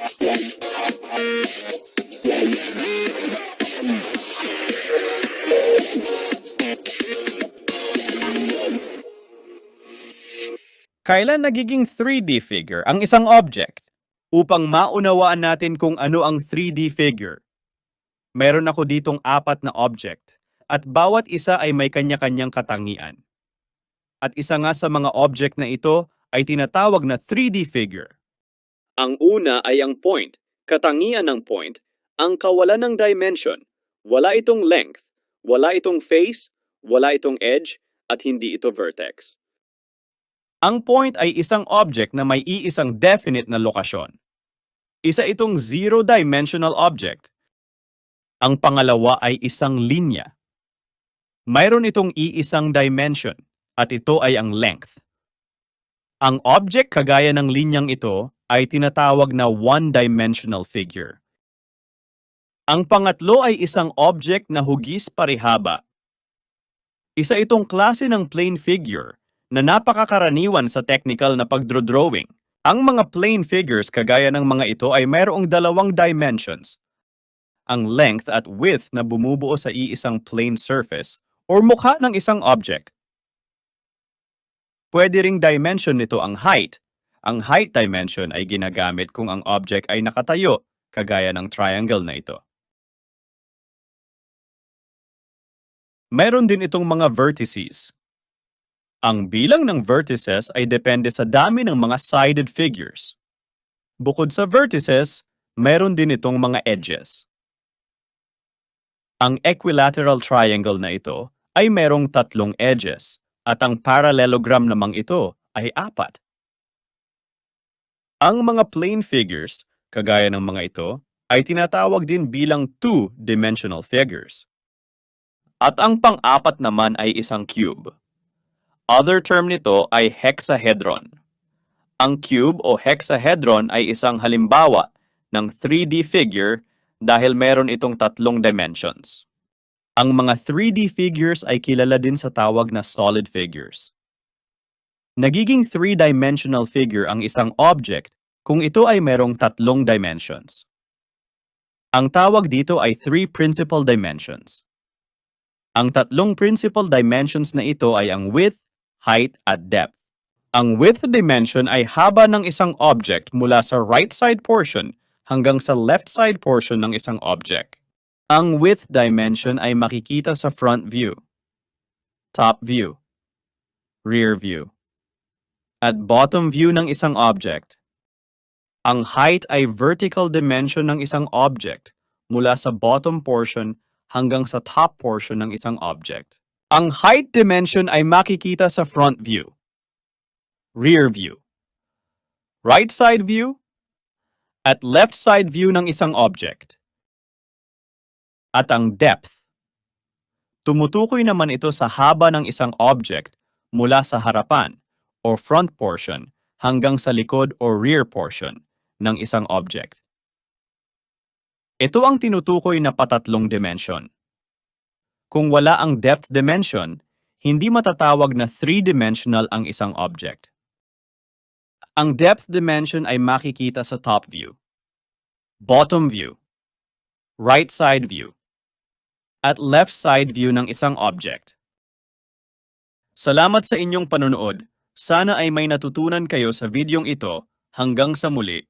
Kailan nagiging 3D figure ang isang object? Upang maunawaan natin kung ano ang 3D figure, meron ako ditong 4 na object at bawat isa ay may kanya-kanyang katangian. At isa nga sa mga object na ito ay tinatawag na 3D figure. Ang una ay ang point. Katangian ng point, ang kawalan ng dimension. Wala itong length, wala itong face, wala itong edge, at hindi ito vertex. Ang point ay isang object na may iisang definite na lokasyon. Isa itong zero-dimensional object. Ang pangalawa ay isang linya. Mayroon itong iisang dimension, at ito ay ang length. Ang object kagaya ng linyang ito ay tinatawag na one-dimensional figure. Ang pangatlo ay isang object na hugis parehaba. Isa itong klase ng plane figure na napakakaraniwan sa technical na pagdodrawing. Ang mga plane figures kagaya ng mga ito ay mayroong dalawang dimensions. Ang length at width na bumubuo sa iisang plane surface or mukha ng isang object. Pwede ring dimension nito ang height. Ang height dimension ay ginagamit kung ang object ay nakatayo, kagaya ng triangle na ito. Meron din itong mga vertices. Ang bilang ng vertices ay depende sa dami ng mga sided figures. Bukod sa vertices, meron din itong mga edges. Ang equilateral triangle na ito ay merong 3 edges at ang parallelogram namang ito ay 4. Ang mga plane figures, kagaya ng mga ito, ay tinatawag din bilang 2-dimensional figures. At ang pang-4 naman ay isang cube. Other term nito ay hexahedron. Ang cube o hexahedron ay isang halimbawa ng 3D figure dahil meron itong 3 dimensions. Ang mga 3D figures ay kilala din sa tawag na solid figures. Nagiging 3-dimensional figure ang isang object kung ito ay merong 3 dimensions. Ang tawag dito ay 3 principal dimensions. Ang 3 principal dimensions na ito ay ang width, height, at depth. Ang width dimension ay haba ng isang object mula sa right side portion hanggang sa left side portion ng isang object. Ang width dimension ay makikita sa front view, top view, rear view, at bottom view ng isang object. Ang height ay vertical dimension ng isang object mula sa bottom portion hanggang sa top portion ng isang object. Ang height dimension ay makikita sa front view, rear view, right side view, at left side view ng isang object. At ang depth. Tumutukoy naman ito sa haba ng isang object mula sa harapan o front portion hanggang sa likod o rear portion ng isang object. Ito ang tinutukoy na patatlong dimension. Kung wala ang depth dimension, hindi matatawag na 3-dimensional ang isang object. Ang depth dimension ay makikita sa top view, bottom view, right side view, at left side view ng isang object. Salamat sa inyong panonood. Sana ay may natutunan kayo sa videong ito. Hanggang sa muli.